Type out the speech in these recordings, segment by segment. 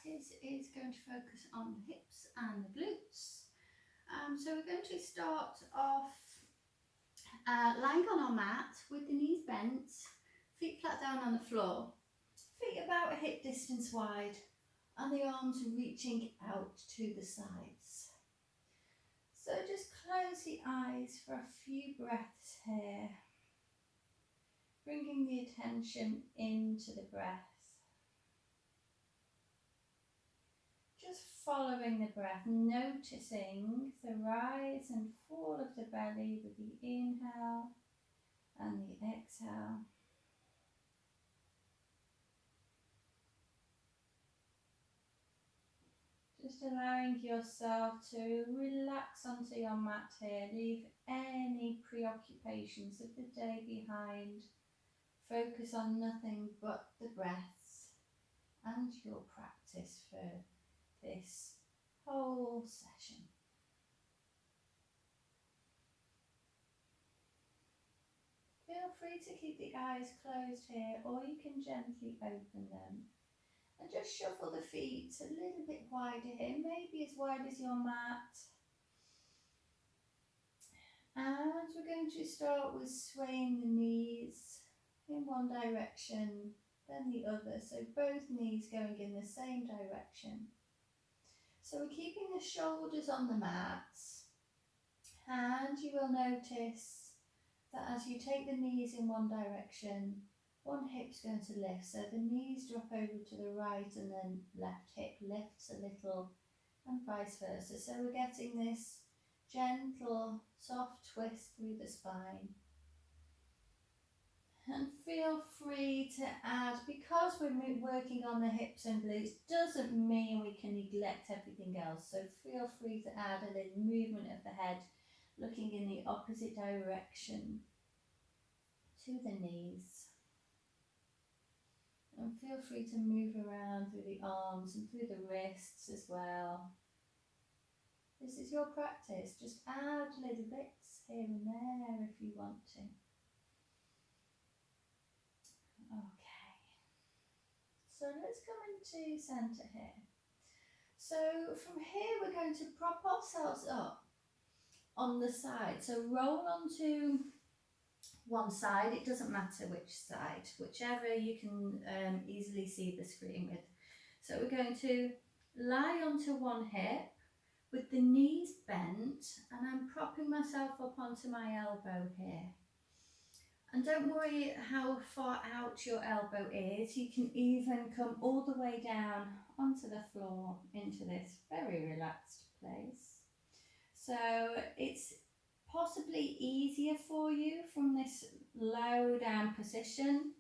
practice is going to focus on the hips and the glutes. So we're going to start off lying on our mat with the knees bent, feet flat down on the floor, feet about a hip distance wide, and the arms reaching out to the sides. So just close the eyes for a few breaths here, bringing the attention into the breath. Just following the breath, noticing the rise and fall of the belly with the inhale and the exhale. Just allowing yourself to relax onto your mat here. Leave any preoccupations of the day behind. Focus on nothing but the breaths and your practice for this whole session. Feel free to keep the eyes closed here, or you can gently open them. And just shuffle the feet a little bit wider here, maybe as wide as your mat. And we're going to start with swaying the knees in one direction, then the other. So both knees going in the same direction. So we're keeping the shoulders on the mat. And you will notice that as you take the knees in one direction, one hip's going to lift, so the knees drop over to the right and then left hip lifts a little and vice versa. So we're getting this gentle, soft twist through the spine. And feel free to add, because we're working on the hips and glutes, doesn't mean we can neglect everything else. So feel free to add a little movement of the head, looking in the opposite direction to the knees. And feel free to move around through the arms and through the wrists as well. This is your practice. Just add little bits here and there if you want to. Okay. So let's come into centre here. So from here we're going to prop ourselves up on the side. So roll onto one side, it doesn't matter which side, whichever you can easily see the screen with. So we're going to lie onto one hip with the knees bent, and I'm propping myself up onto my elbow here. And don't worry how far out your elbow is, you can even come all the way down onto the floor into this very relaxed place. So it's possibly easier for you from this low down position,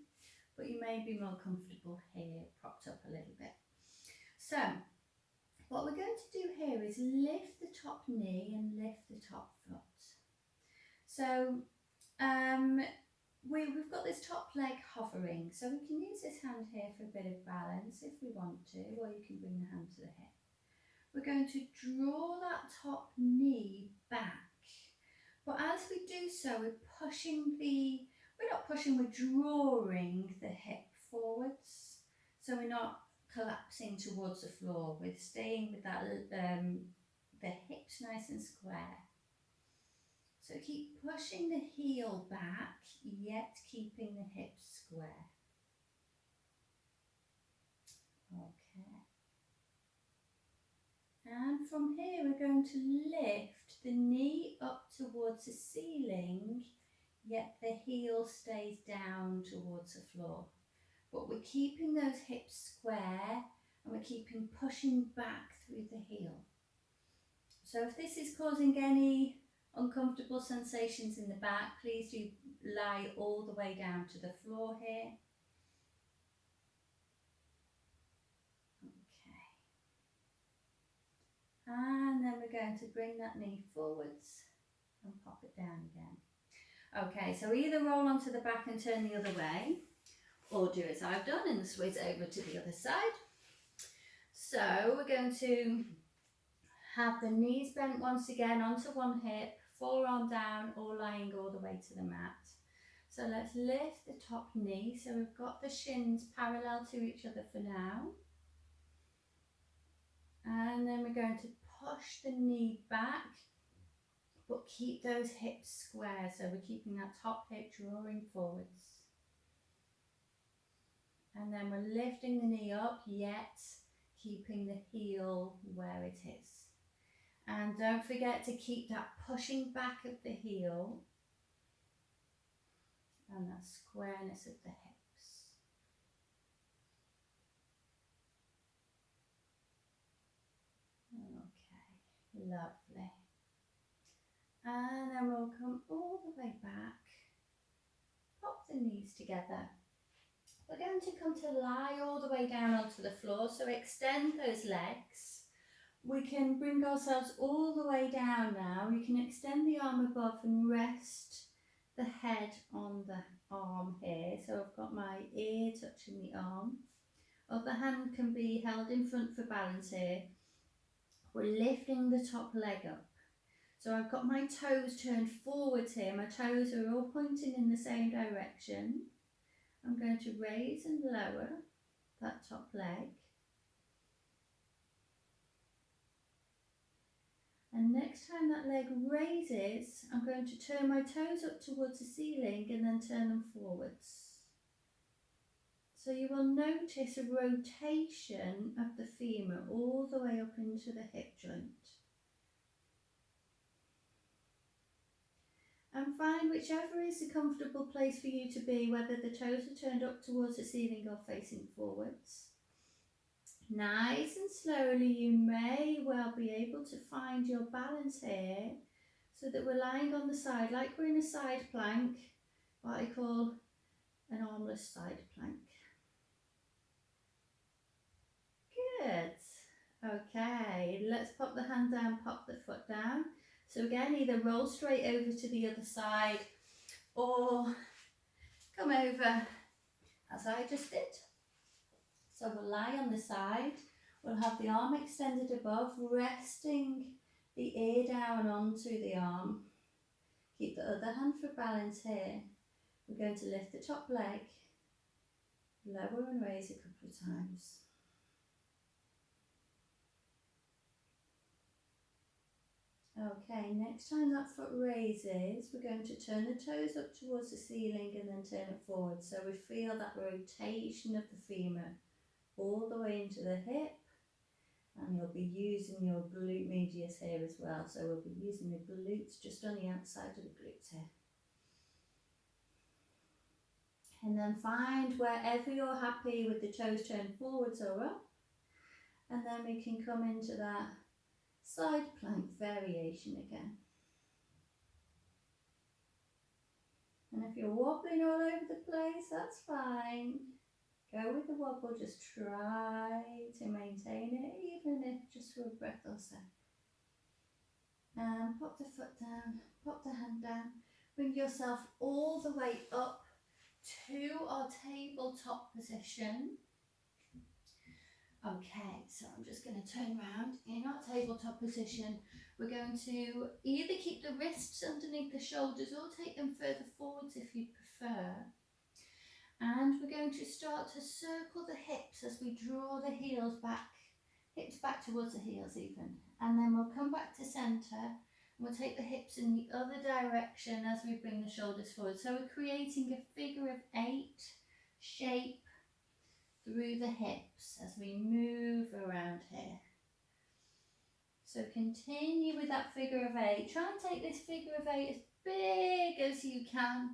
but you may be more comfortable here, propped up a little bit. So what we're going to do here is lift the top knee and lift the top foot. So we've got this top leg hovering, so we can use this hand here for a bit of balance if we want to, or you can bring the hand to the hip. We're going to draw that top knee back. But as we do so, we're not pushing, we're drawing the hip forwards. So we're not collapsing towards the floor, we're staying with that, the hips nice and square. So keep pushing the heel back, yet keeping the hips square. Okay. And from here we're going to lift the knee up towards the ceiling, yet the heel stays down towards the floor. But we're keeping those hips square and we're keeping pushing back through the heel. So if this is causing any uncomfortable sensations in the back, please do lie all the way down to the floor here. And then we're going to bring that knee forwards and pop it down again. Okay, so either roll onto the back and turn the other way, or do as I've done and switch over to the other side. So we're going to have the knees bent once again onto one hip, forearm down or lying all the way to the mat. So let's lift the top knee, so we've got the shins parallel to each other for now. And then we're going to push the knee back, but keep those hips square. So we're keeping that top hip drawing forwards. And then we're lifting the knee up, yet keeping the heel where it is. And don't forget to keep that pushing back of the heel and that squareness of the hips. Okay, lovely. And then we'll come all the way back, pop the knees together. We're going to come to lie all the way down onto the floor, so extend those legs. We can bring ourselves all the way down now. You can extend the arm above and rest the head on the arm here. So I've got my ear touching the arm. Other hand can be held in front for balance here. We're lifting the top leg up. So I've got my toes turned forwards here. My toes are all pointing in the same direction. I'm going to raise and lower that top leg. And next time that leg raises, I'm going to turn my toes up towards the ceiling and then turn them forwards. So you will notice a rotation of the femur all the way up into the hip joint. And find whichever is the comfortable place for you to be, whether the toes are turned up towards the ceiling or facing forwards. Nice and slowly, you may well be able to find your balance here, so that we're lying on the side like we're in a side plank, what I call an armless side plank. Good. Okay, let's pop the hand down, pop the foot down. So again, either roll straight over to the other side or come over as I just did. So we'll lie on the side, we'll have the arm extended above, resting the ear down onto the arm. Keep the other hand for balance here. We're going to lift the top leg, lower and raise a couple of times. Okay, next time that foot raises, we're going to turn the toes up towards the ceiling and then turn it forward. So we feel that rotation of the femur all the way into the hip, and you'll be using your glute medius here as well. So we'll be using the glutes just on the outside of the glutes here. And then find wherever you're happy with the toes turned forwards or up, and then we can come into that side plank variation again. And if you're wobbling all over the place, that's fine. Go with the wobble, just try to maintain it, even if just for a breath or so. And pop the foot down, pop the hand down, bring yourself all the way up to our tabletop position. Okay, so I'm just going to turn around. In our tabletop position, we're going to either keep the wrists underneath the shoulders or take them further forwards if you prefer. And we're going to start to circle the hips as we draw the heels back, hips back towards the heels even. And then we'll come back to centre. We'll take the hips in the other direction as we bring the shoulders forward. So we're creating a figure of 8 shape through the hips as we move around here. So continue with that figure of 8. Try and take this figure of 8 as big as you can.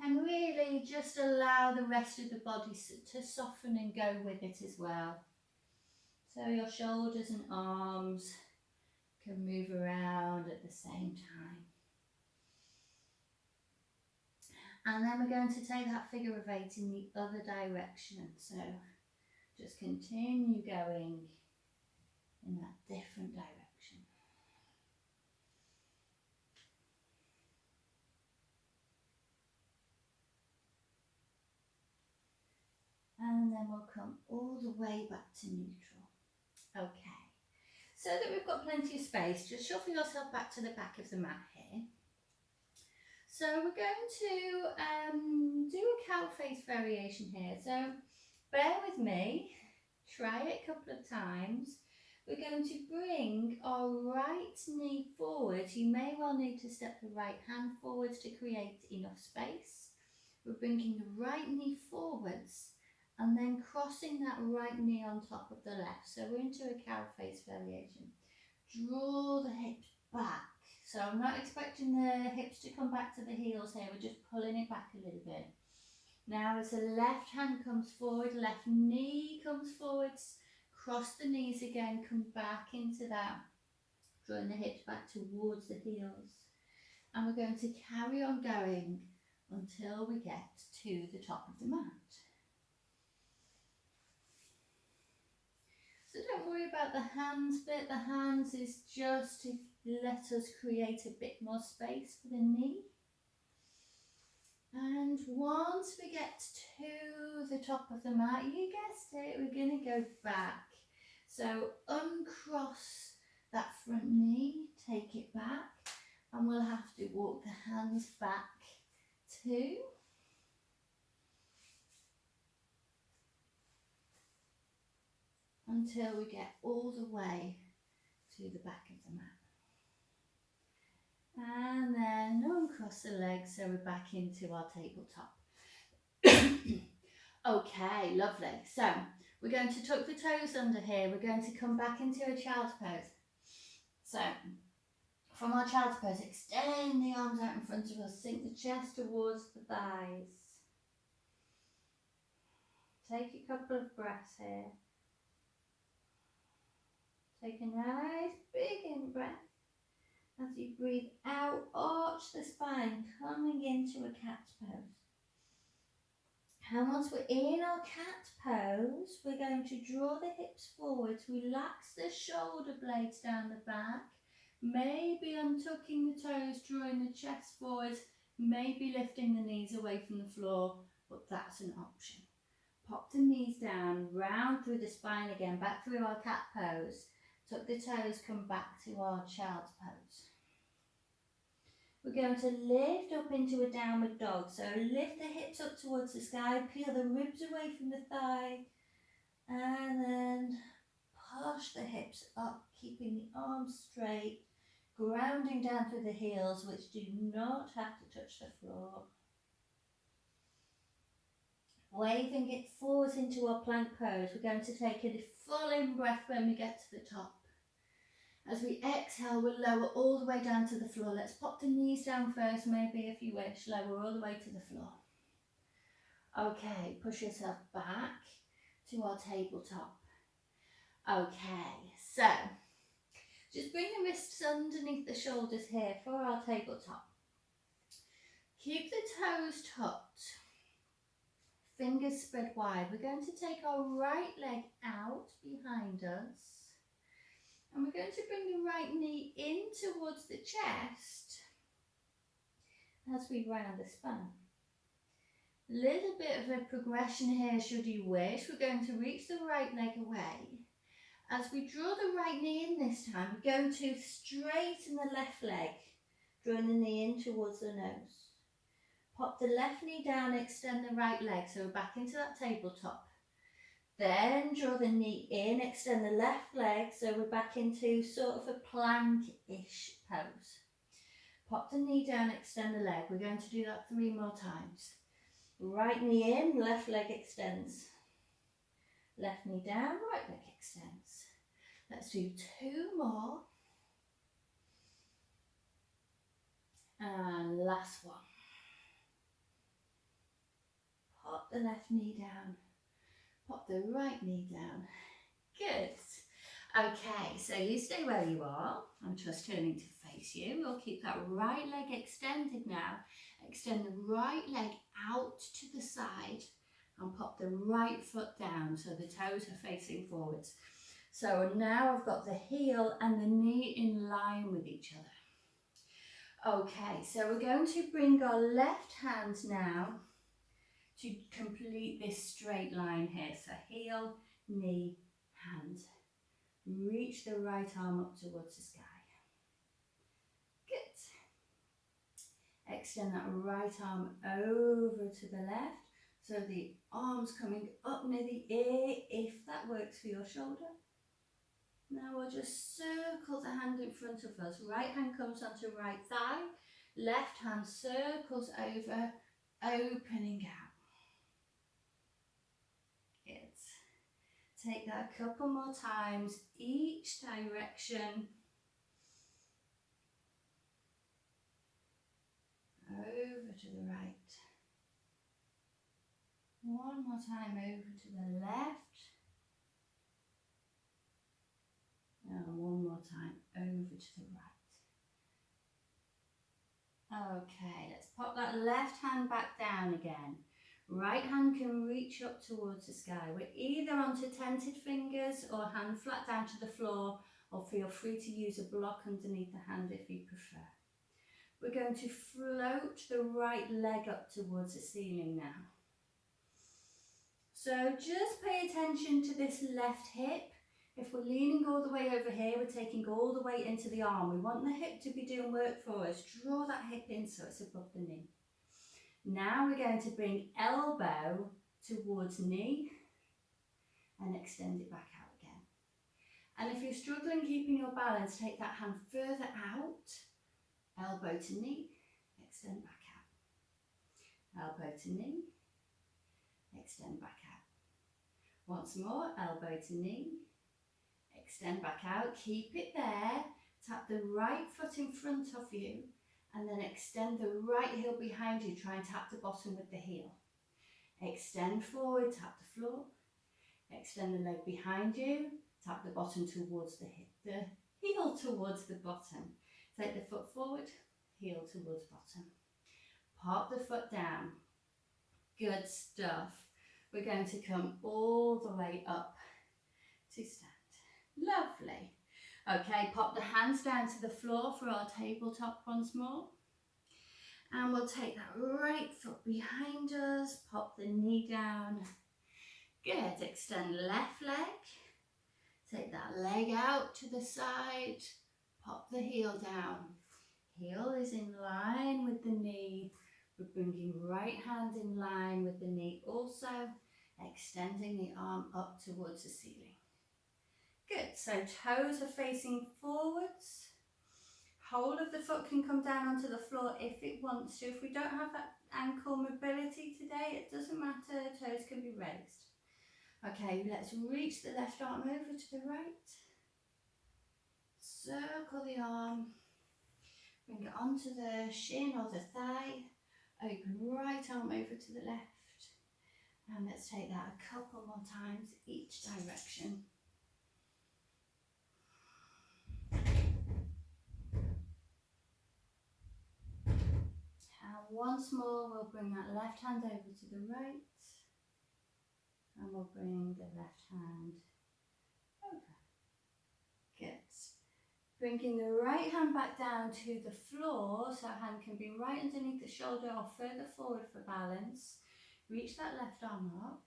And really just allow the rest of the body to soften and go with it as well. So your shoulders and arms can move around at the same time. And then we're going to take that figure of 8 in the other direction. So just continue going in that different direction. And then we'll come all the way back to neutral. Okay, so that we've got plenty of space, just shuffle yourself back to the back of the mat here. So we're going to do a cow face variation here. So bear with me, Try it a couple of times. We're going to bring our right knee forward. You may well need to step the right hand forwards to create enough space. We're bringing the right knee forwards and then crossing that right knee on top of the left. So we're into a cow face variation. Draw the hips back. So I'm not expecting the hips to come back to the heels here. We're just pulling it back a little bit. Now as the left hand comes forward, left knee comes forwards, cross the knees again, come back into that, drawing the hips back towards the heels. And we're going to carry on going until we get to the top of the mat. So don't worry about the hands bit. The hands is just to let us create a bit more space for the knee. And once we get to the top of the mat, you guessed it, we're going to go back. So uncross that front knee, take it back, and we'll have to walk the hands back too. Until we get all the way to the back of the mat. And then uncross the legs so we're back into our tabletop. Okay, lovely. So we're going to tuck the toes under here. We're going to come back into a child's pose. So from our child's pose, extend the arms out in front of us, sink the chest towards the thighs. Take a couple of breaths here. Take a nice big in-breath. As you breathe out, arch the spine, coming into a cat's pose. And once we're in our cat pose, we're going to draw the hips forwards, relax the shoulder blades down the back, maybe untucking the toes, drawing the chest forwards, maybe lifting the knees away from the floor, but that's an option. Pop the knees down, round through the spine again, back through our cat pose. Tuck the toes, come back to our child's pose. We're going to lift up into a downward dog. So lift the hips up towards the sky, peel the ribs away from the thigh, and then push the hips up, keeping the arms straight, grounding down through the heels, which do not have to touch the floor. Waving it forwards into our plank pose. We're going to take a full in-breath when we get to the top. As we exhale, we'll lower all the way down to the floor. Let's pop the knees down first, maybe if you wish, lower all the way to the floor. Okay, push yourself back to our tabletop. Okay, so just bring the wrists underneath the shoulders here for our tabletop. Keep the toes tucked, fingers spread wide. We're going to take our right leg out behind us. And we're going to bring the right knee in towards the chest as we round the spine. Little bit of a progression here should you wish. We're going to reach the right leg away. As we draw the right knee in this time, we're going to straighten the left leg, drawing the knee in towards the nose. Pop the left knee down, extend the right leg, so we're back into that tabletop. Then draw the knee in, extend the left leg, so we're back into sort of a plank-ish pose. Pop the knee down, extend the leg. We're going to do that 3 more times. Right knee in, left leg extends. Left knee down, right leg extends. Let's do 2 more. And last one. Pop the left knee down. Pop the right knee down. Good. Okay, so you stay where you are. I'm just turning to face you. We'll keep that right leg extended now. Extend the right leg out to the side and pop the right foot down so the toes are facing forwards. So now I've got the heel and the knee in line with each other. Okay, so we're going to bring our left hand now to complete this straight line here. So heel, knee, hand. Reach the right arm up towards the sky. Good. Extend that right arm over to the left. So the arms coming up near the ear, if that works for your shoulder. Now we'll just circle the hand in front of us. Right hand comes onto right thigh, left hand circles over, opening out. Good. Take that a couple more times, each direction. Over to the right. One more time over to the left. And one more time over to the right. Okay, let's pop that left hand back down again. Right hand can reach up towards the sky. We're either onto tented fingers or hand flat down to the floor, or feel free to use a block underneath the hand if you prefer. We're going to float the right leg up towards the ceiling now. So just pay attention to this left hip. If we're leaning all the way over here, we're taking all the weight into the arm. We want the hip to be doing work for us. Draw that hip in so it's above the knee. Now we're going to bring elbow towards knee and extend it back out again. And if you're struggling keeping your balance, take that hand further out, elbow to knee, extend back out. Elbow to knee, extend back out. Once more, elbow to knee, extend back out, keep it there, tap the right foot in front of you and then extend the right heel behind you, try and tap the bottom with the heel. Extend forward, tap the floor, extend the leg behind you, tap the bottom towards the hip, the heel towards the bottom. Take the foot forward, heel towards bottom. Pop the foot down. Good stuff. We're going to come all the way up to stand. Lovely. Okay, pop the hands down to the floor for our tabletop once more. And we'll take that right foot behind us, pop the knee down. Good, extend left leg. Take that leg out to the side, pop the heel down. Heel is in line with the knee. We're bringing right hand in line with the knee also, extending the arm up towards the ceiling. Good, so toes are facing forwards. Whole of the foot can come down onto the floor if it wants to. If we don't have that ankle mobility today, it doesn't matter, toes can be raised. Okay, let's reach the left arm over to the right. Circle the arm. Bring it onto the shin or the thigh. Open right arm over to the left. And let's take that a couple more times each direction. And once more, we'll bring that left hand over to the right. And we'll bring the left hand over. Good. Bringing the right hand back down to the floor, so hand can be right underneath the shoulder or further forward for balance. Reach that left arm up.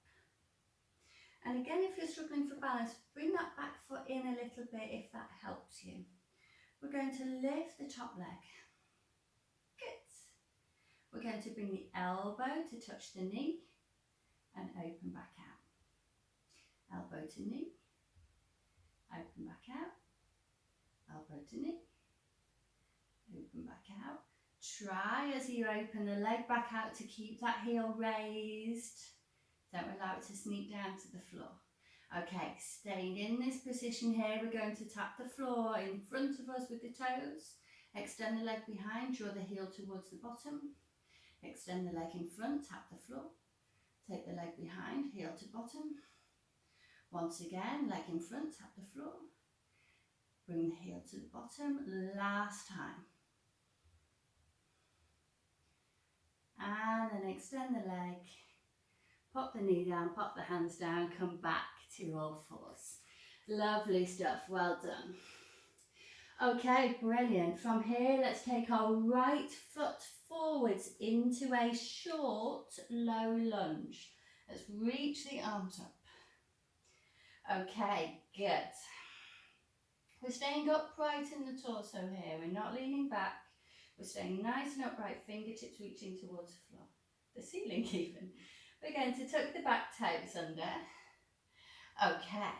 And again, if you're struggling for balance, bring that back foot in a little bit if that helps you. We're going to lift the top leg. Good. We're going to bring the elbow to touch the knee and open back out. Elbow to knee, open back out. Elbow to knee, open back out. Try as you open the leg back out to keep that heel raised. Don't allow it to sneak down to the floor. Okay, staying in this position here, we're going to tap the floor in front of us with the toes. Extend the leg behind, draw the heel towards the bottom. Extend the leg in front, tap the floor. Take the leg behind, heel to bottom. Once again, leg in front, tap the floor. Bring the heel to the bottom, last time. And then extend the leg, pop the knee down, pop the hands down, come back to all fours. Lovely stuff, well done. Okay, brilliant. From here, let's take our right foot forwards into a short, low lunge. Let's reach the arms up. Okay, good. We're staying upright in the torso here. We're not leaning back. We're staying nice and upright, fingertips reaching towards the floor, the ceiling even. we're going to tuck the back toes under. Okay,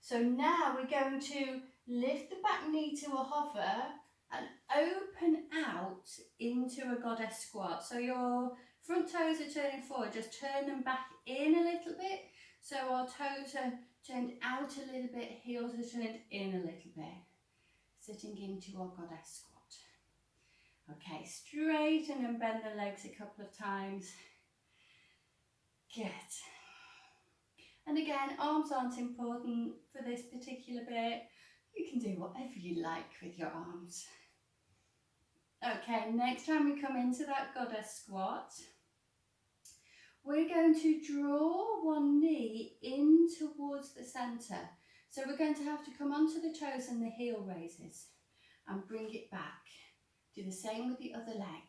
so now we're going to lift the back knee to a hover and open out into a goddess squat. So your front toes are turning forward, just turn them back in a little bit. So our toes are turned out a little bit, heels are turned in a little bit. Sitting into our goddess squat. Okay, straighten and bend the legs a couple of times. Good. And again, arms aren't important for this particular bit. You can do whatever you like with your arms. Okay, next time we come into that goddess squat, we're going to draw one knee in towards the centre. So we're going to have to come onto the toes and the heel raises and bring it back. Do the same with the other leg.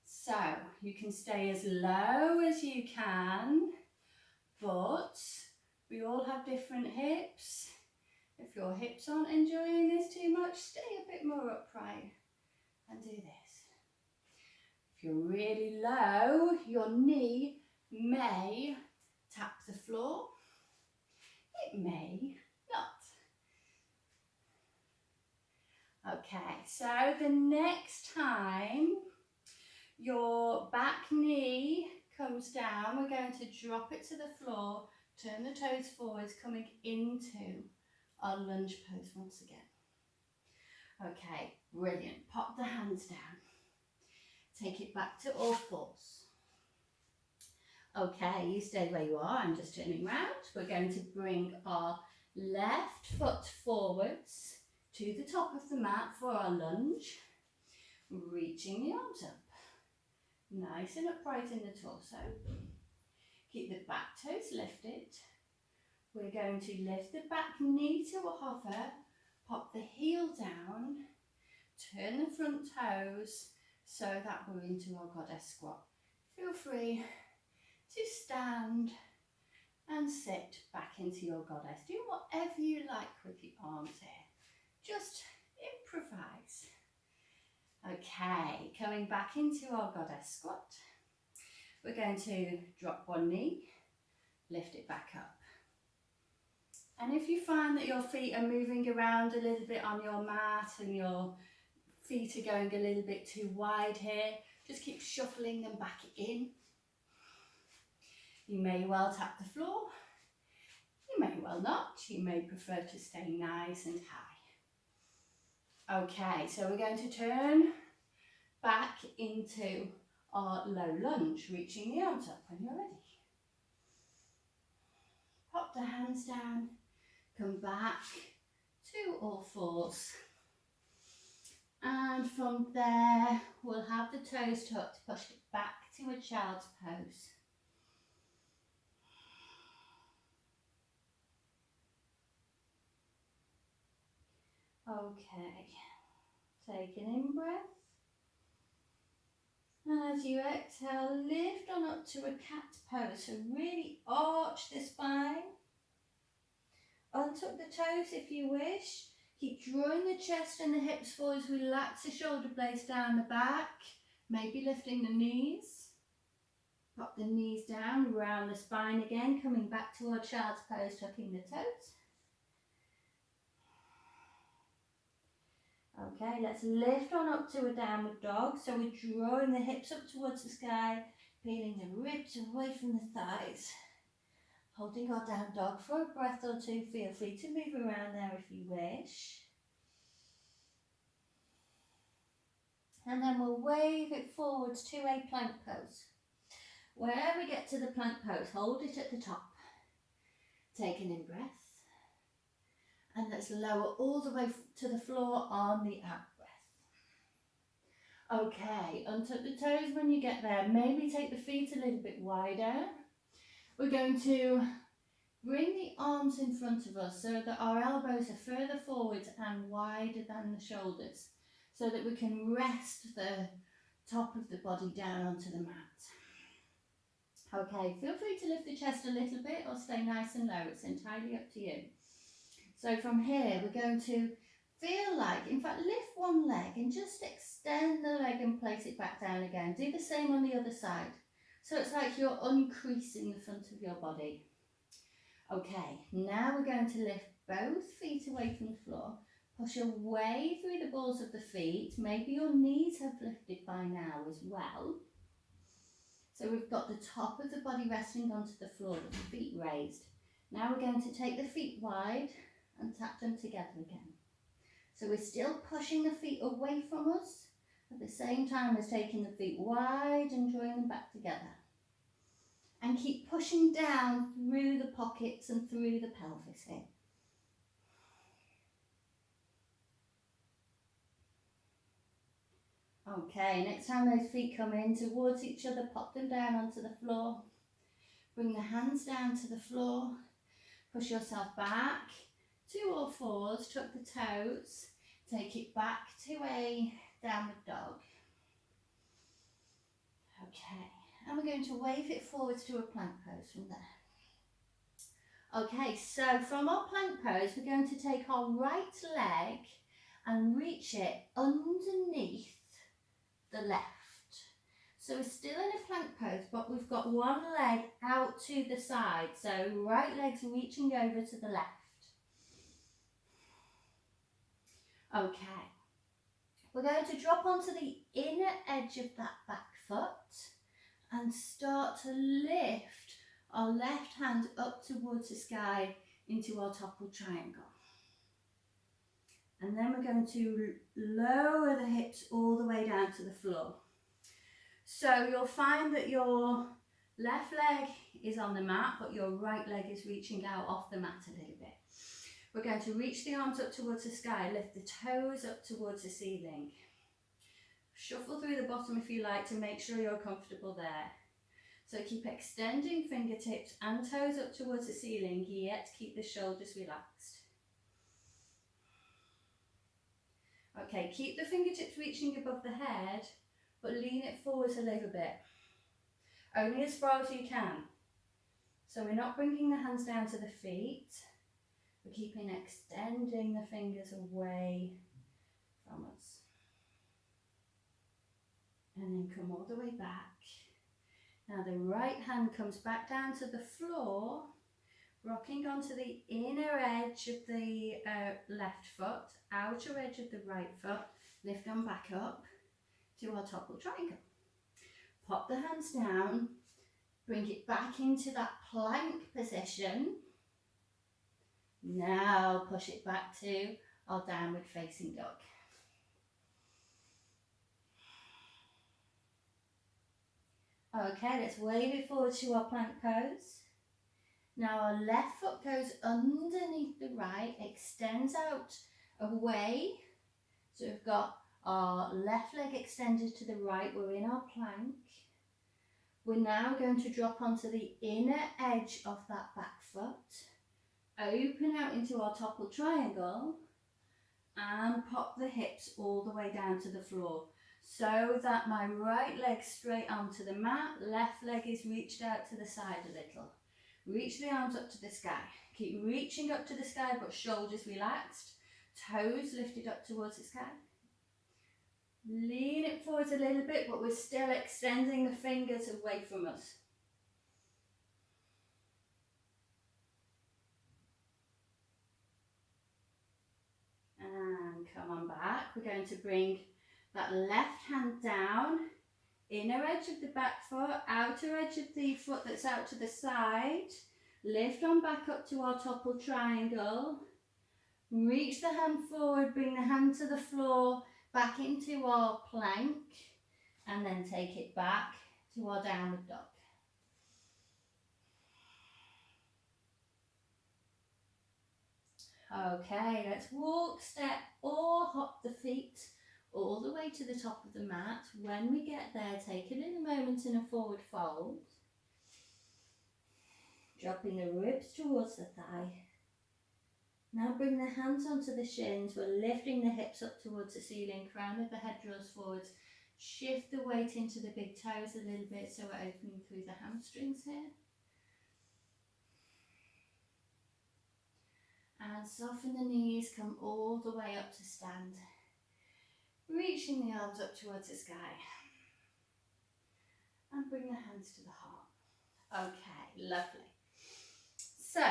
So you can stay as low as you can, but we all have different hips. If your hips aren't enjoying this too much, stay a bit more upright and do this. If you're really low, your knee may tap the floor. It may not. Okay, so the next time your back knee comes down, we're going to drop it to the floor, turn the toes forwards, coming into our lunge pose once again. Okay, brilliant. Pop the hands down. Take it back to all fours. Okay, you stay where you are. I'm just turning round. We're going to bring our left foot forwards to the top of the mat for our lunge, reaching the arms up. Nice and upright in the torso. Keep the back toes lifted. We're going to lift the back knee to a hover, pop the heel down, turn the front toes so that we're into our goddess squat. Feel free to stand and sit back into your goddess. Do whatever you like with your arms here. Just improvise. Okay, coming back into our goddess squat. We're going to drop one knee, lift it back up. And if you find that your feet are moving around a little bit on your mat and your feet are going a little bit too wide here, just keep shuffling them back in. You may well tap the floor. You may well not. You may prefer to stay nice and high. Okay, so we're going to turn back into our low lunge, reaching the arms up when you're ready. Pop the hands down, come back to all fours. And from there, we'll have the toes tucked, push it back to a child's pose. Okay, take an in-breath. And as you exhale, lift on up to a cat pose. So really arch the spine. Untuck the toes if you wish. Keep drawing the chest and the hips forwards. Relax the shoulder blades down the back. Maybe lifting the knees. Pop the knees down, round the spine again. Coming back to our child's pose, tucking the toes. Okay, let's lift on up to a downward dog. So we're drawing the hips up towards the sky, peeling the ribs away from the thighs. Holding our down dog for a breath or two. Feel free to move around there if you wish. And then we'll wave it forwards to a plank pose. Wherever we get to the plank pose, hold it at the top. Take an in-breath. And let's lower all the way to the floor on the out-breath. Okay, untuck the toes when you get there. Maybe take the feet a little bit wider. We're going to bring the arms in front of us so that our elbows are further forwards and wider than the shoulders, so that we can rest the top of the body down onto the mat. Okay, feel free to lift the chest a little bit or stay nice and low. It's entirely up to you. So from here, we're going to feel like, in fact, lift one leg and just extend the leg and place it back down again. Do the same on the other side. So it's like you're uncreasing the front of your body. Okay, now we're going to lift both feet away from the floor. Push away through the balls of the feet. Maybe your knees have lifted by now as well. So we've got the top of the body resting onto the floor with the feet raised. Now we're going to take the feet wide and tap them together again. So we're still pushing the feet away from us at the same time as taking the feet wide and drawing them back together. And keep pushing down through the pockets and through the pelvis here. Okay, next time those feet come in towards each other, pop them down onto the floor. Bring the hands down to the floor. Push yourself back to all fours, tuck the toes. Take it back to a downward dog. Okay, and we're going to wave it forwards to a plank pose from there. Okay, so from our plank pose, we're going to take our right leg and reach it underneath the left. So we're still in a plank pose, but we've got one leg out to the side. So right leg's reaching over to the left. Okay. We're going to drop onto the inner edge of that back foot and start to lift our left hand up towards the sky into our toppled triangle. And then we're going to lower the hips all the way down to the floor. So you'll find that your left leg is on the mat, but your right leg is reaching out off the mat a little bit. We're going to reach the arms up towards the sky, lift the toes up towards the ceiling. Shuffle through the bottom if you like to make sure you're comfortable there. So keep extending fingertips and toes up towards the ceiling, yet keep the shoulders relaxed. Okay, keep the fingertips reaching above the head, but lean it forwards a little bit. Only as far as you can. So we're not bringing the hands down to the feet. We're keeping extending the fingers away from us. And then come all the way back. Now the right hand comes back down to the floor, rocking onto the inner edge of the left foot, outer edge of the right foot, lift them back up to our toppled triangle. Pop the hands down, bring it back into that plank position. Now push it back to our downward facing dog. Okay, let's wave it forward to our plank pose. Now our left foot goes underneath the right, extends out away. So we've got our left leg extended to the right, we're in our plank. We're now going to drop onto the inner edge of that back foot, open out into our toppled triangle and pop the hips all the way down to the floor so that my right leg's straight onto the mat, left leg is reached out to the side a little. Reach the arms up to the sky. Keep reaching up to the sky but shoulders relaxed, toes lifted up towards the sky. Lean it forward a little bit, but we're still extending the fingers away from us. And come on back. We're going to bring that left hand down, inner edge of the back foot, outer edge of the foot that's out to the side. Lift on back up to our toppled triangle. Reach the hand forward, bring the hand to the floor, back into our plank, and then take it back to our downward dog. Okay, let's walk, step or hop the feet all the way to the top of the mat. When we get there, take a little moment in a forward fold. Dropping the ribs towards the thigh. Now bring the hands onto the shins. We're lifting the hips up towards the ceiling. Crown of the head draws forwards. Shift the weight into the big toes a little bit so we're opening through the hamstrings here. And soften the knees, come all the way up to stand. Reaching the arms up towards the sky. and bring the hands to the heart. Okay, lovely. So,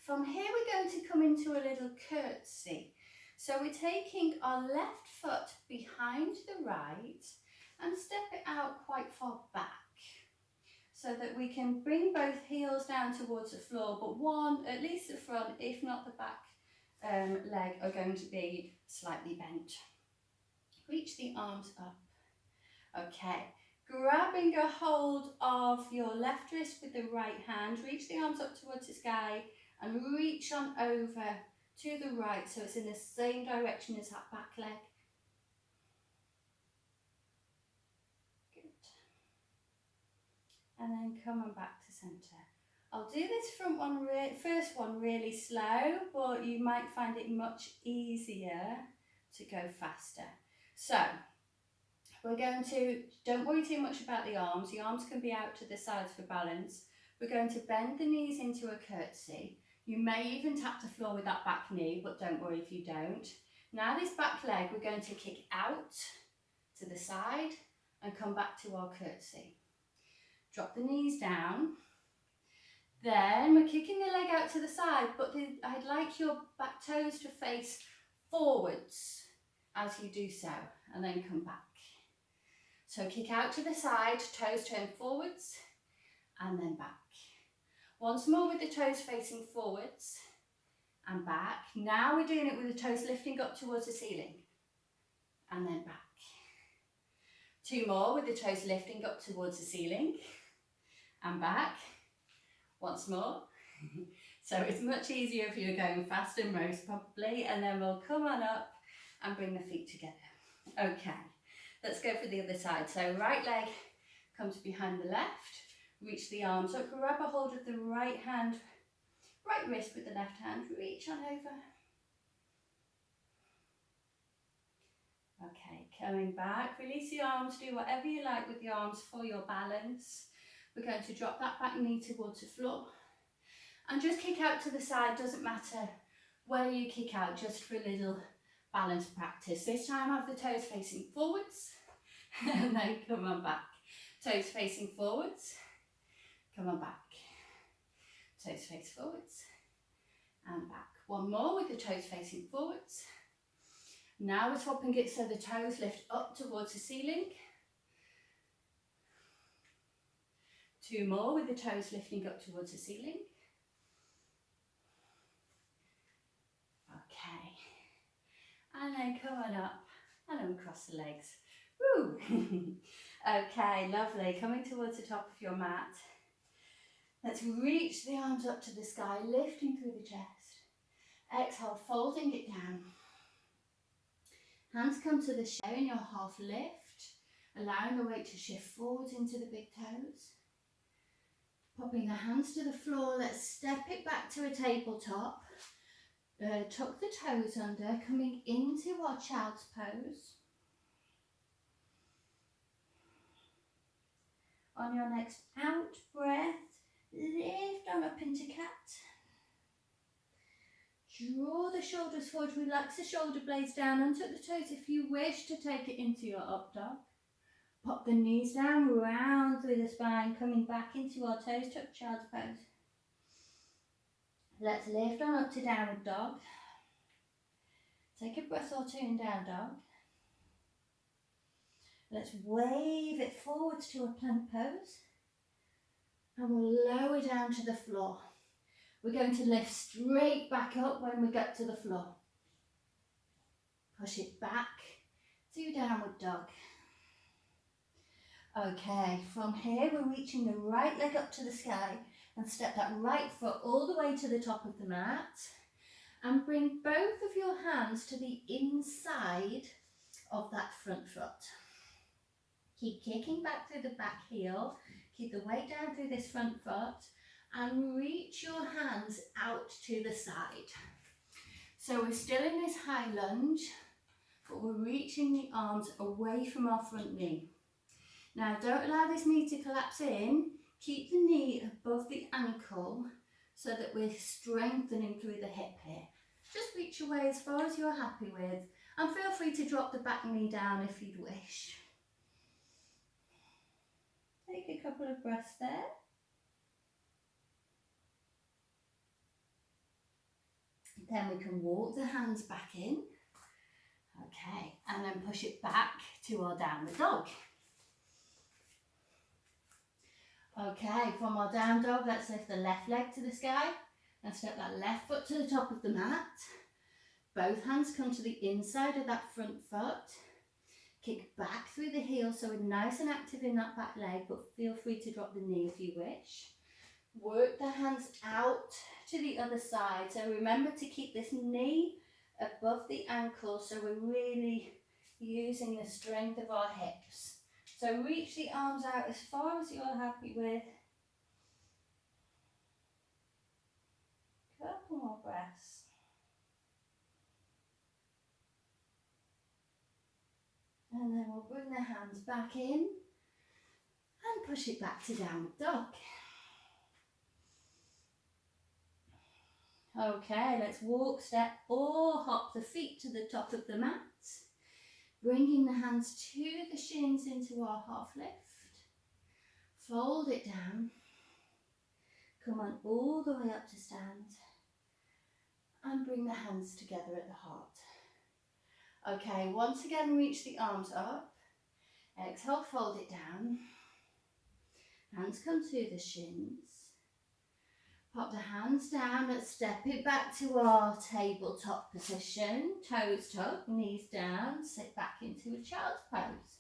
from here we're going to come into a little curtsy. So we're taking our left foot behind the right and step it out quite far back so that we can bring both heels down towards the floor, but one, at least the front, if not the back leg, are going to be slightly bent. Reach the arms up. Okay, grabbing a hold of your left wrist with the right hand, reach the arms up towards the sky and reach on over to the right so it's in the same direction as that back leg. Good. And then come on back to centre. I'll do this first one really slow, but you might find it much easier to go faster. So we're going to, don't worry too much about the arms can be out to the sides for balance. We're going to bend the knees into a curtsy. You may even tap the floor with that back knee, but don't worry if you don't. Now this back leg, we're going to kick out to the side and come back to our curtsy. Drop the knees down. Then we're kicking the leg out to the side, but I'd like your back toes to face forwards as you do so, and then come back. So kick out to the side, toes turn forwards, and then back. Once more with the toes facing forwards and back. Now we're doing it with the toes lifting up towards the ceiling and then back. Two more with the toes lifting up towards the ceiling and back. Once more. So it's much easier if you're going faster most probably, and then we'll come on up and bring the feet together. Okay, let's go for the other side. So right leg comes behind the left. Reach the arms up, grab a hold of the right hand, right wrist with the left hand, reach on over. Okay, coming back, release the arms, do whatever you like with the arms for your balance. We're going to drop that back knee towards the floor and just kick out to the side, doesn't matter where you kick out, just for a little balance practice. This time have the toes facing forwards and then come on back. Toes facing forwards. Come on back. Toes face forwards and back. One more with the toes facing forwards. Now we're swapping it so the toes lift up towards the ceiling. Two more with the toes lifting up towards the ceiling. Okay. And then come on up and uncross the legs. Woo! Okay, lovely. Coming towards the top of your mat. Let's reach the arms up to the sky, lifting through the chest. Exhale, folding it down. Hands come to the share in your half lift, allowing the weight to shift forwards into the big toes. Popping the hands to the floor, let's step it back to a tabletop. Tuck the toes under, coming into our child's pose. On your next out breath, lift on up into cat. Draw the shoulders forward, relax the shoulder blades down, untuck the toes if you wish to take it into your up dog. Pop the knees down, round through the spine, coming back into our toes, tuck child's pose. Let's lift on up to downward dog. Take a breath or two in down dog. Let's wave it forwards to a plank pose. And we'll lower down to the floor. We're going to lift straight back up when we get to the floor. Push it back to downward dog. Okay, from here we're reaching the right leg up to the sky and step that right foot all the way to the top of the mat and bring both of your hands to the inside of that front foot. Keep kicking back through the back heel, keep the weight down through this front foot and reach your hands out to the side. So we're still in this high lunge, but we're reaching the arms away from our front knee. Now don't allow this knee to collapse in, keep the knee above the ankle so that we're strengthening through the hip here. Just reach away as far as you're happy with and feel free to drop the back knee down if you'd wish. Take a couple of breaths there. Then we can walk the hands back in. Okay, and then push it back to our downward dog. Okay, from our down dog, let's lift the left leg to the sky and step that left foot to the top of the mat. Both hands come to the inside of that front foot. Kick back through the heel so we're nice and active in that back leg, but feel free to drop the knee if you wish. Work the hands out to the other side. So remember to keep this knee above the ankle so we're really using the strength of our hips. So reach the arms out as far as you're happy with. Couple more breaths. And then we'll bring the hands back in and push it back to downward dog. Okay, let's walk, step or hop the feet to the top of the mat. Bringing the hands to the shins into our half lift. Fold it down. Come on all the way up to stand. And bring the hands together at the heart. Okay, once again reach the arms up. Exhale, fold it down. Hands come to the shins. Pop the hands down, let's step it back to our tabletop position. Toes tucked, knees down, sit back into a child's pose.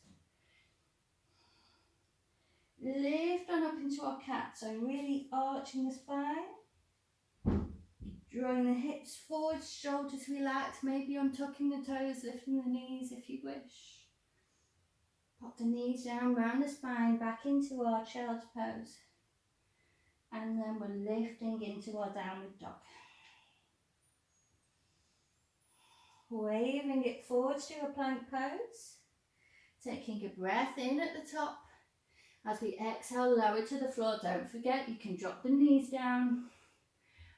Lift on up into our cat, so really arching the spine. Drawing the hips forward, shoulders relaxed, maybe untucking the toes, lifting the knees if you wish. Pop the knees down, round the spine, back into our child's pose. And then we're lifting into our downward dog. Waving it forwards to a plank pose. Taking a breath in at the top. As we exhale, lower to the floor. Don't forget, you can drop the knees down.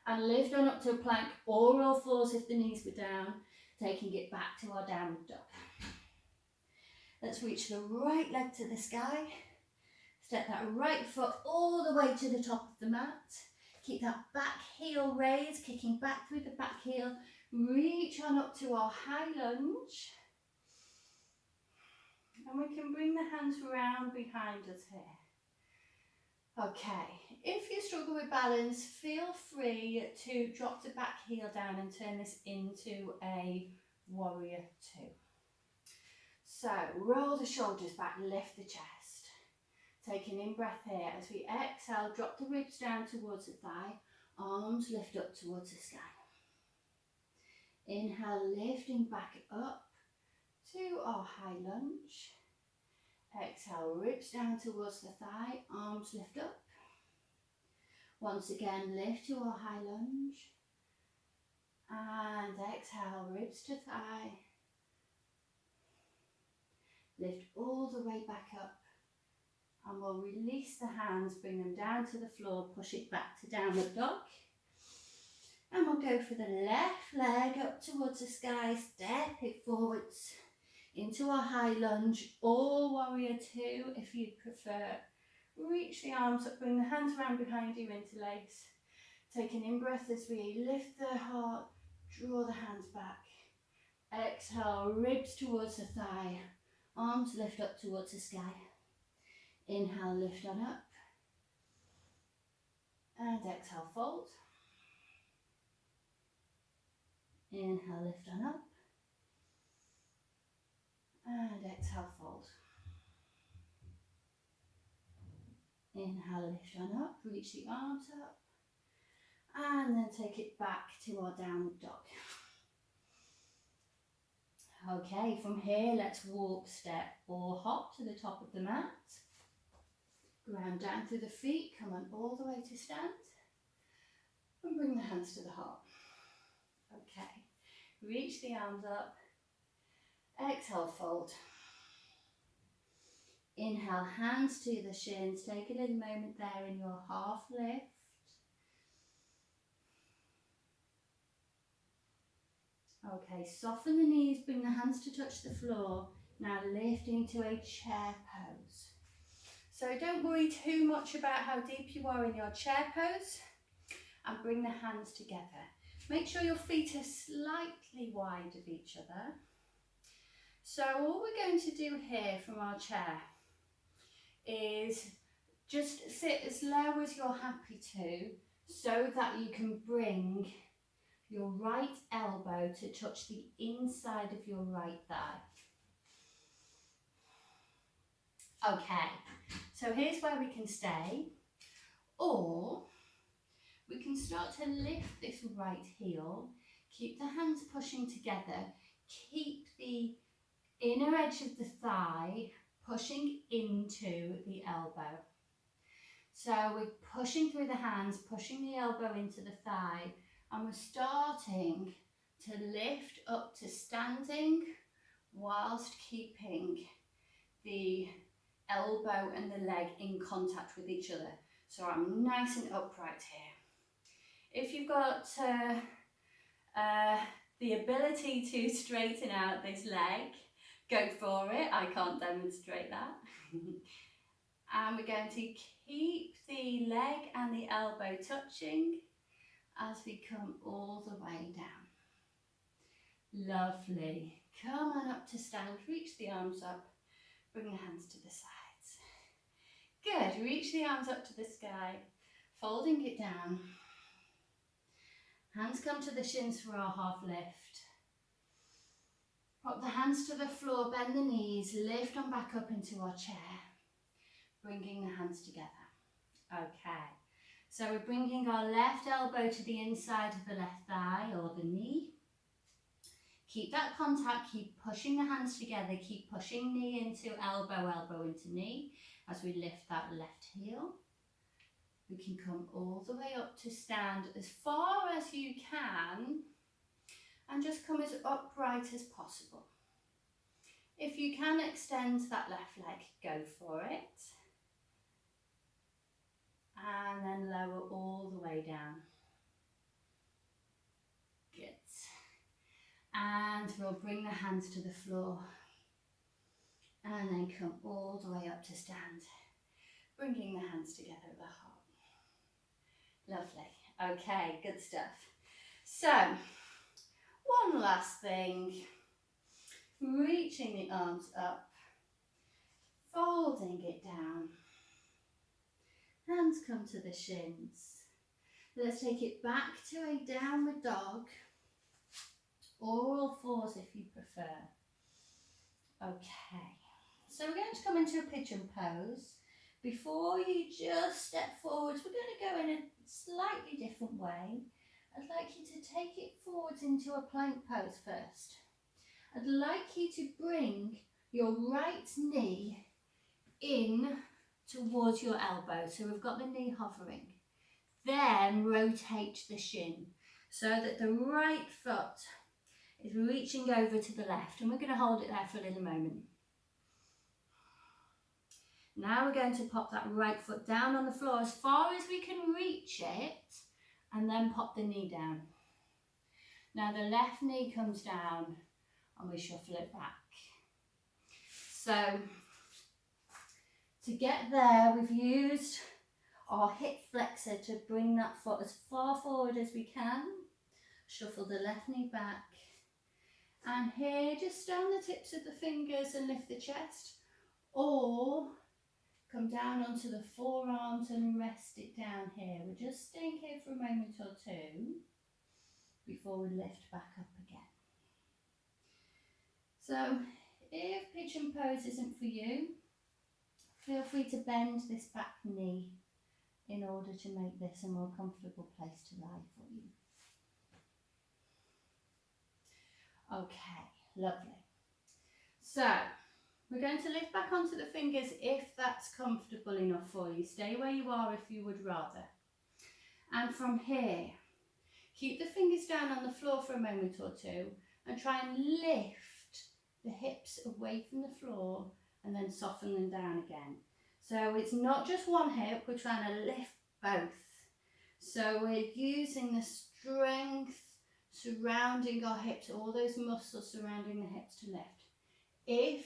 And lift on up to a plank or roll fours if the knees were down. Taking it back to our downward dog. Let's reach the right leg to the sky. Step that right foot all the way to the top of the mat. Keep that back heel raised, kicking back through the back heel. Reach on up to our high lunge. And we can bring the hands round behind us here. Okay, if you struggle with balance, feel free to drop the back heel down and turn this into a warrior two. So roll the shoulders back, lift the chest. Take an in-breath here. As we exhale, drop the ribs down towards the thigh. Arms lift up towards the sky. Inhale, lifting back up to our high lunge. Exhale, ribs down towards the thigh. Arms lift up. Once again, lift to our high lunge. And exhale, ribs to thigh. Lift all the way back up. And we'll release the hands, bring them down to the floor, push it back to downward dog. And we'll go for the left leg up towards the sky, step it forwards into our high lunge or warrior two if you'd prefer. Reach the arms up, bring the hands around behind you, interlace. Take an in-breath as we lift the heart, draw the hands back. Exhale, ribs towards the thigh, arms lift up towards the sky. Inhale, lift on up. And exhale, fold. Inhale, lift on up. And exhale, fold. Inhale, lift on up, reach the arms up. And then take it back to our downward dog. Okay, from here, let's walk, step or hop to the top of the mat. Ground down through the feet, come on all the way to stand. And bring the hands to the heart. Okay, reach the arms up. Exhale, fold. Inhale, hands to the shins. Take a little moment there in your half lift. Okay, soften the knees, bring the hands to touch the floor. Now lifting to a chair pose. So don't worry too much about how deep you are in your chair pose, and bring the hands together. Make sure your feet are slightly wide of each other. So all we're going to do here from our chair is just sit as low as you're happy to, so that you can bring your right elbow to touch the inside of your right thigh. Okay, so here's where we can stay, or we can start to lift this right heel, keep the hands pushing together, keep the inner edge of the thigh pushing into the elbow. So we're pushing through the hands, pushing the elbow into the thigh, and we're starting to lift up to standing whilst keeping the elbow and the leg in contact with each other. So I'm nice and upright here. If you've got the ability to straighten out this leg, go for it. I can't demonstrate that. And we're going to keep the leg and the elbow touching as we come all the way down. Lovely. Come on up to stand, reach the arms up, bring the hands to the sides. Good, reach the arms up to the sky, folding it down. Hands come to the shins for our half lift. Pop the hands to the floor, bend the knees, lift on back up into our chair, bringing the hands together. Okay, so we're bringing our left elbow to the inside of the left thigh or the knee. Keep that contact, keep pushing the hands together, keep pushing knee into elbow, elbow into knee as we lift that left heel. We can come all the way up to stand as far as you can and just come as upright as possible. If you can extend that left leg, go for it. And then lower all the way down. Good. And we'll bring the hands to the floor. And then come all the way up to stand. Bringing the hands together at the heart. Lovely. Okay, good stuff. So, one last thing. Reaching the arms up. Folding it down. Hands come to the shins. Let's take it back to a downward dog, or all fours if you prefer. Okay, so we're going to come into a pigeon pose. Before you just step forwards, we're going to go in a slightly different way. I'd like you to take it forwards into a plank pose first. I'd like you to bring your right knee in towards your elbow, so we've got the knee hovering. Then rotate the shin so that the right foot is reaching over to the left, and we're going to hold it there for a little moment. Now we're going to pop that right foot down on the floor as far as we can reach it, and then pop the knee down. Now the left knee comes down and we shuffle it back. So to get there, we've used our hip flexor to bring that foot as far forward as we can. Shuffle the left knee back. And here, just stand the tips of the fingers and lift the chest. Or come down onto the forearms and rest it down here. We're just staying here for a moment or two before we lift back up again. So if pigeon pose isn't for you, feel free to bend this back knee in order to make this a more comfortable place to lie for you. Okay, lovely. So we're going to lift back onto the fingers if that's comfortable enough for you. Stay where you are if you would rather. And from here, keep the fingers down on the floor for a moment or two and try and lift the hips away from the floor and then soften them down again. So it's not just one hip, we're trying to lift both. So we're using the strength surrounding our hips, all those muscles surrounding the hips to lift. If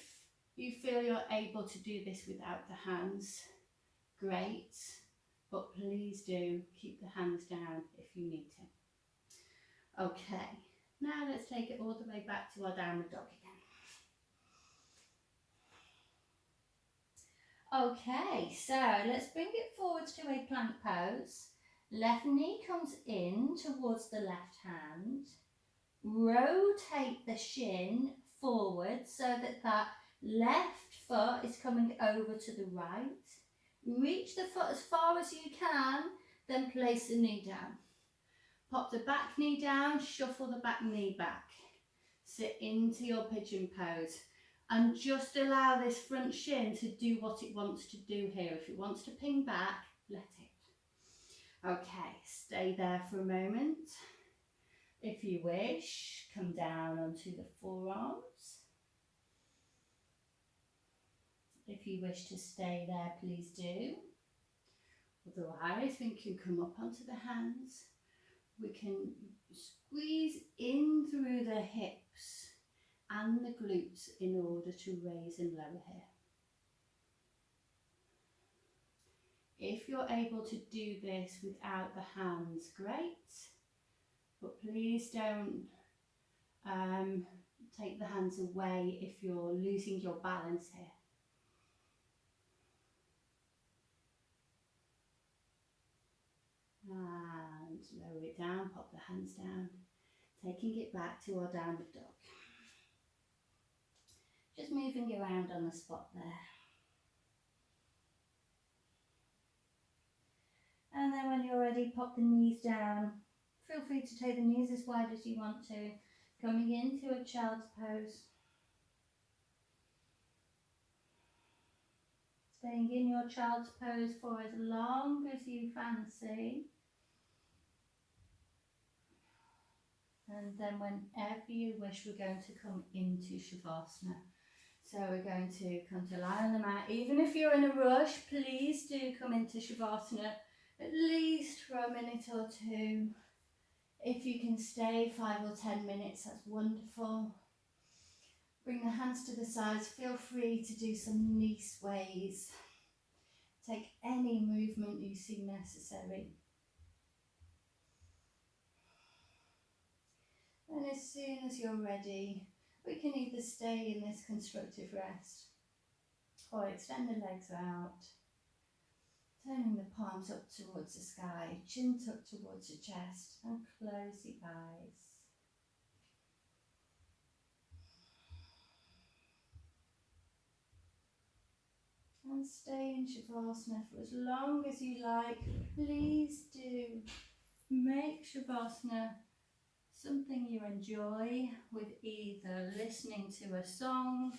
you feel you're able to do this without the hands, great, but please do keep the hands down if you need to. Okay, now let's take it all the way back to our downward dog again. Okay, so let's bring it forwards to a plank pose. Left knee comes in towards the left hand. Rotate the shin forward so that that left foot is coming over to the right. Reach the foot as far as you can, then place the knee down. Pop the back knee down, shuffle the back knee back. Sit into your pigeon pose and just allow this front shin to do what it wants to do here. If it wants to ping back, let it. Okay, stay there for a moment. If you wish, come down onto the forearms. If you wish to stay there, please do. Otherwise, we can come up onto the hands. We can squeeze in through the hips and the glutes in order to raise and lower here. If you're able to do this without the hands, great. But please don't take the hands away if you're losing your balance here. And lower it down, pop the hands down, taking it back to our downward dog. Just moving around on the spot there. And then when you're ready, pop the knees down. Feel free to take the knees as wide as you want to. Coming into a child's pose. Staying in your child's pose for as long as you fancy. And then whenever you wish, we're going to come into Shavasana. So we're going to come to lie on the mat. Even if you're in a rush, please do come into Shavasana at least for a minute or two. If you can stay 5 or 10 minutes, that's wonderful. Bring the hands to the sides. Feel free to do some knee sways. Take any movement you see necessary. And as soon as you're ready, we can either stay in this constructive rest or extend the legs out, turning the palms up towards the sky, chin tucked towards your chest, and close the eyes. And stay in Shavasana for as long as you like. Please do make Shavasana something you enjoy, with either listening to a song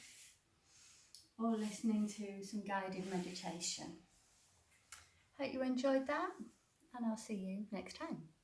or listening to some guided meditation. Hope you enjoyed that, and I'll see you next time.